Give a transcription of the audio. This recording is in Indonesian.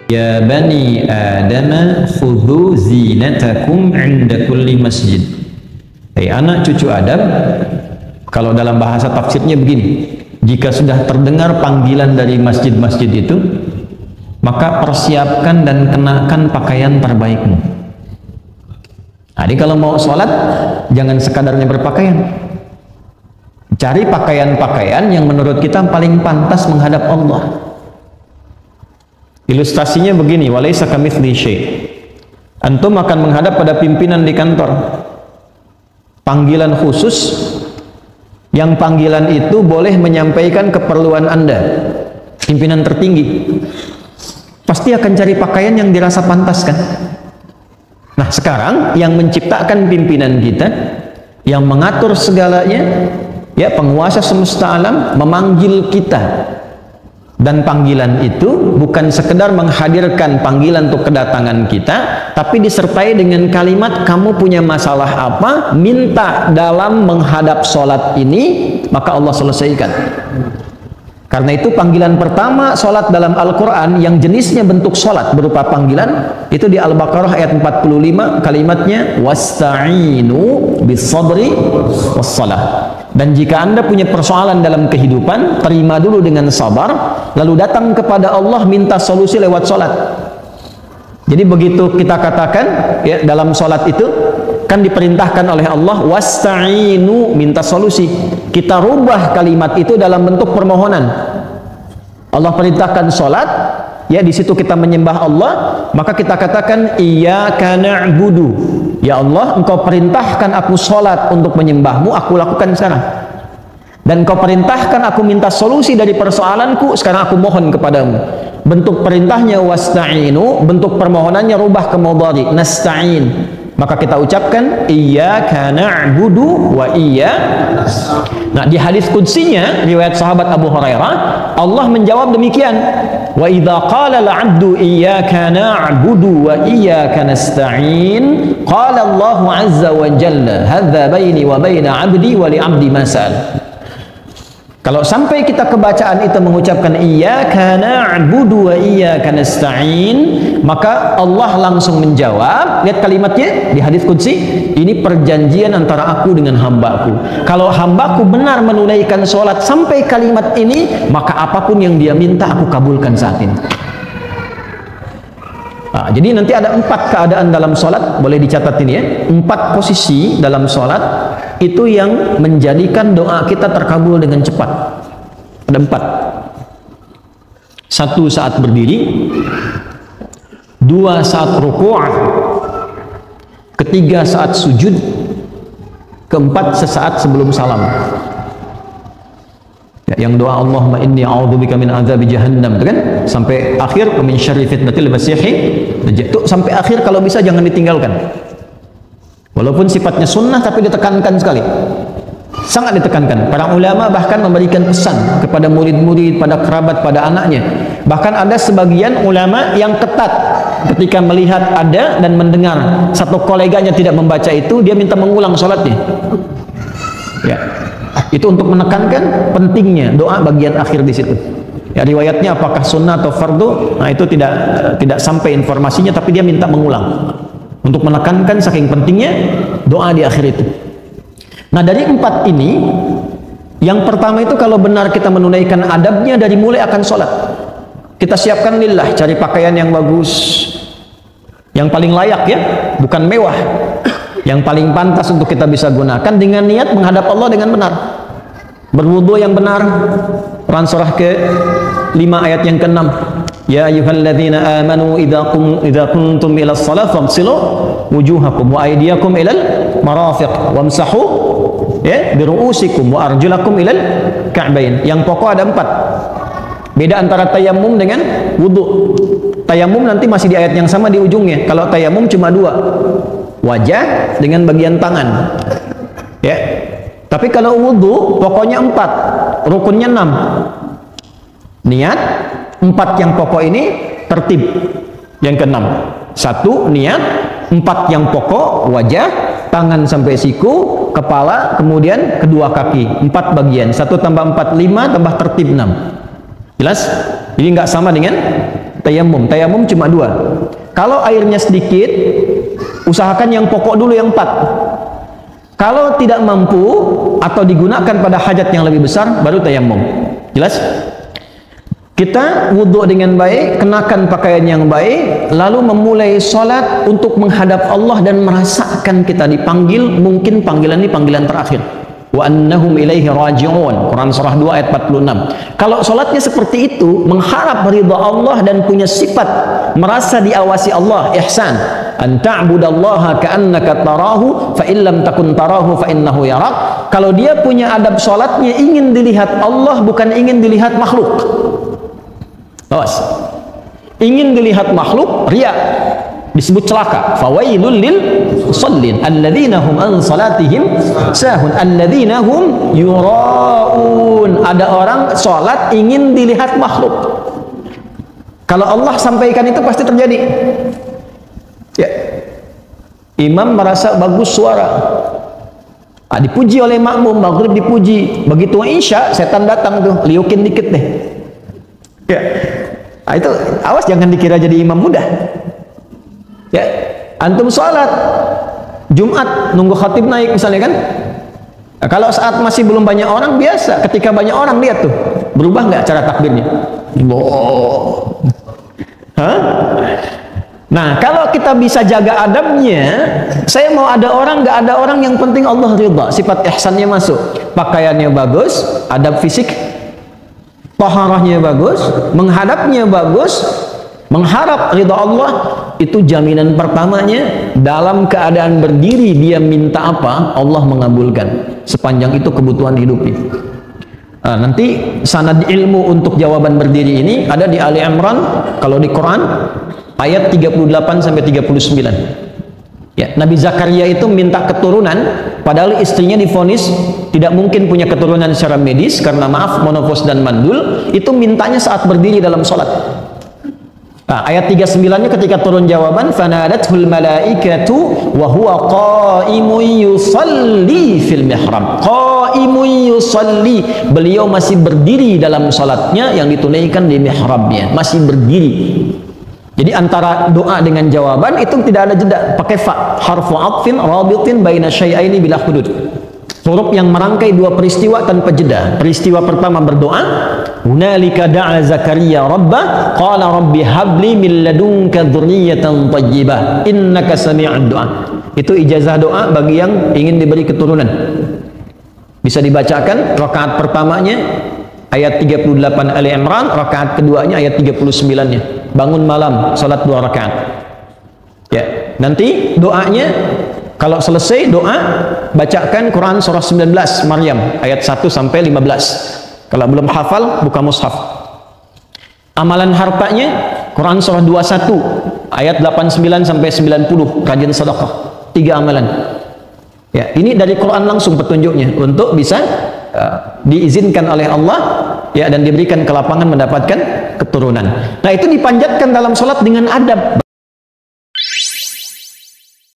Ya bani Adam khudhu zinatakum 'inda kulli masjid. Hai anak cucu Adam, kalau dalam bahasa tafsirnya begini, jika sudah terdengar panggilan dari masjid-masjid itu, maka persiapkan dan kenakan pakaian terbaikmu. Jadi kalau mau sholat, jangan sekadarnya berpakaian. Cari pakaian-pakaian yang menurut kita paling pantas menghadap Allah. Ilustrasinya begini, walaysa kamitslihi syai'. Antum akan menghadap pada pimpinan di kantor. Panggilan khusus, yang panggilan itu boleh menyampaikan keperluan Anda. Pimpinan tertinggi. Pasti akan cari pakaian yang dirasa pantas kan? Nah, sekarang yang menciptakan pimpinan kita, yang mengatur segalanya, ya penguasa semesta alam memanggil kita. Dan panggilan itu bukan sekedar menghadirkan panggilan untuk kedatangan kita, tapi disertai dengan kalimat, kamu punya masalah apa, minta dalam menghadap sholat ini, maka Allah selesaikan. Karena itu panggilan pertama sholat dalam Al-Quran yang jenisnya bentuk sholat berupa panggilan, itu di Al-Baqarah ayat 45, kalimatnya wasta'inu bis-sabri was-salah. Dan jika Anda punya persoalan dalam kehidupan, terima dulu dengan sabar, lalu datang kepada Allah minta solusi lewat sholat. Jadi begitu kita katakan ya, dalam sholat itu kan diperintahkan oleh Allah wasta'inu, minta solusi. Kita rubah kalimat itu dalam bentuk permohonan. Allah perintahkan sholat, ya di situ kita menyembah Allah, maka kita katakan iyyaka na'budu. Ya Allah, engkau perintahkan aku sholat untuk menyembahmu, aku lakukan sekarang. Dan engkau perintahkan aku minta solusi dari persoalanku, sekarang aku mohon kepadamu. Bentuk perintahnya wasta'inu, bentuk permohonannya rubah ke mudhari, nasta'in. Maka kita ucapkan iyyaka na'budu wa iyyaka. Nah, di hadis qudsinya riwayat sahabat Abu Hurairah, Allah menjawab demikian. Wa idza qala al-'abdu iyyaka na'budu wa iyyaka nasta'in, qala Allah 'azza wa jalla, hadza baini wa baina 'abdi wa li 'abdi ma sa'al. Kalau sampai kita kebacaan itu mengucapkan iyyaka na'budu wa iyyaka nasta'in, maka Allah langsung menjawab. Lihat kalimatnya di hadis qudsi, ini perjanjian antara aku dengan hambaku. Kalau hambaku benar menunaikan sholat sampai kalimat ini, maka apapun yang dia minta aku kabulkan saat ini. Nah, jadi nanti ada 4 keadaan dalam sholat, boleh dicatat ini ya, 4 posisi dalam sholat itu yang menjadikan doa kita terkabul dengan cepat. Ada 4. 1 saat berdiri, 2 saat ruku', 3 saat sujud, 4 sesaat sebelum salam. Ya, yang doa Allahumma inni a'udzubika min adzabi jahannam, itu kan sampai akhir, min syarri fitnatil masiihid dajjal. Itu sampai akhir kalau bisa jangan ditinggalkan. Walaupun sifatnya sunnah tapi ditekankan sekali. Sangat ditekankan. Para ulama bahkan memberikan pesan kepada murid-murid, pada kerabat, pada anaknya. Bahkan ada sebagian ulama yang ketat ketika melihat ada dan mendengar satu koleganya tidak membaca itu, dia minta mengulang sholatnya. Ya. Itu untuk menekankan pentingnya doa bagian akhir di situ. Ya, riwayatnya apakah sunnah atau fardu, nah itu tidak sampai informasinya, tapi dia minta mengulang untuk menekankan saking pentingnya doa di akhir itu. Nah, dari 4 ini, yang pertama itu kalau benar kita menunaikan adabnya dari mulai akan sholat, kita siapkan lillah, cari pakaian yang bagus, yang paling layak ya, bukan mewah, yang paling pantas untuk kita bisa gunakan dengan niat menghadap Allah dengan benar. Berwudu yang benar. Quran surah ke-5 ayat yang ke-6. Ya ayyuhalladzina amanu idza kuntum ila shalah famsilu wujuhakum wa aydiyakum ilal marafiq wamsahu ya bi ru'usikum wa arjulakum ilal ka'bain. Yang pokok ada 4. Beda antara tayammum dengan wudu. Tayammum nanti masih di ayat yang sama di ujungnya. Kalau tayammum cuma 2. Wajah dengan bagian tangan. Ya. Tapi kalau wudu pokoknya 4, rukunnya 6. Niat 4 yang pokok ini tertib. Yang ke-6. 1 niat, 4 yang pokok, wajah, tangan sampai siku, kepala, kemudian kedua kaki. 4 bagian. 1 tambah 4 5 tambah tertib 6. Jelas? Jadi nggak sama dengan tayamum. Tayamum cuma 2. Kalau airnya sedikit, usahakan yang pokok dulu yang 4. Kalau tidak mampu atau digunakan pada hajat yang lebih besar, baru tayamum. Jelas? Kita wudhu dengan baik, kenakan pakaian yang baik, lalu memulai sholat untuk menghadap Allah dan merasakan kita dipanggil, mungkin panggilan ini panggilan terakhir. Wa annahum ilaihi raji'un. Quran surah 2 ayat 46. Kalau sholatnya seperti itu, mengharap ridha Allah dan punya sifat merasa diawasi Allah, ihsan. An ta'budallaha ka'annaka tarahu fa illam takun tarahu fa innahu yarak. Kalau dia punya adab sholatnya ingin dilihat Allah, bukan ingin dilihat makhluk. Awas. Ingin dilihat makhluk, riya, disebut celaka. Fawailul lil musallin alladzina hum an salatihim sahun alladzina hum yuraun. Ada orang salat ingin dilihat makhluk. Kalau Allah sampaikan itu pasti terjadi. Ya. Imam merasa bagus suara, dipuji oleh makmum, maghrib dipuji, begitu isya setan datang tuh, liukin dikit deh. Ya. Nah, itu awas jangan dikira jadi imam mudah. Ya, antum sholat Jumat nunggu khatib naik misalnya kan. Nah, kalau saat masih belum banyak orang biasa, ketika banyak orang lihat tuh, berubah nggak cara takbirnya? Oh. Hah? Nah, kalau kita bisa jaga adabnya, saya mau ada orang nggak ada orang, yang penting Allah ridha, sifat ihsannya masuk, pakaiannya bagus, adab fisik, taharahnya bagus, menghadapnya bagus, mengharap ridha Allah, itu jaminan pertamanya. Dalam keadaan berdiri dia minta apa, Allah mengabulkan, sepanjang itu kebutuhan hidupnya. Nah, nanti sanad ilmu untuk jawaban berdiri ini ada di Ali Imran, kalau di Quran ayat 38 sampai 39. Ya, Nabi Zakaria itu minta keturunan, padahal istrinya divonis tidak mungkin punya keturunan secara medis karena maaf monofos dan mandul. Itu mintanya saat berdiri dalam sholat. Nah, ayat 39-nya ketika turun jawaban, fanadathul malaikatu wa huwa qaimun yusalli fil mihrab. Qaimun yusalli, beliau masih berdiri dalam sholatnya yang ditunaikan di mihrabnya, masih berdiri. Jadi antara doa dengan jawaban itu tidak ada jeda, pakai fa, harfu atfin rabitin baina syai'aini bila hudud. Huruf yang merangkai dua peristiwa tanpa jeda. Peristiwa pertama berdoa, hunalika da'a Zakaria rabbah qala rabbi habli min ladunka dzurriyyatan thayyibah innaka sami'ud du'a. Itu ijazah doa bagi yang ingin diberi keturunan. Bisa dibacakan rakaat pertamanya ayat 38 Ali Imran, rakaat keduanya ayat 39-nya. Bangun malam, salat 2 rakaat. Ya, nanti doanya kalau selesai doa, bacakan Quran surah 19 Maryam ayat 1 sampai 15. Kalau belum hafal, buka mushaf. Amalan hartanya Quran surah 21 ayat 89 sampai 90, rajin sedekah. 3 amalan. Ya, ini dari Quran langsung petunjuknya untuk bisa diizinkan oleh Allah ya, dan diberikan kelapangan mendapatkan keturunan. Nah, itu dipanjatkan dalam sholat dengan adab.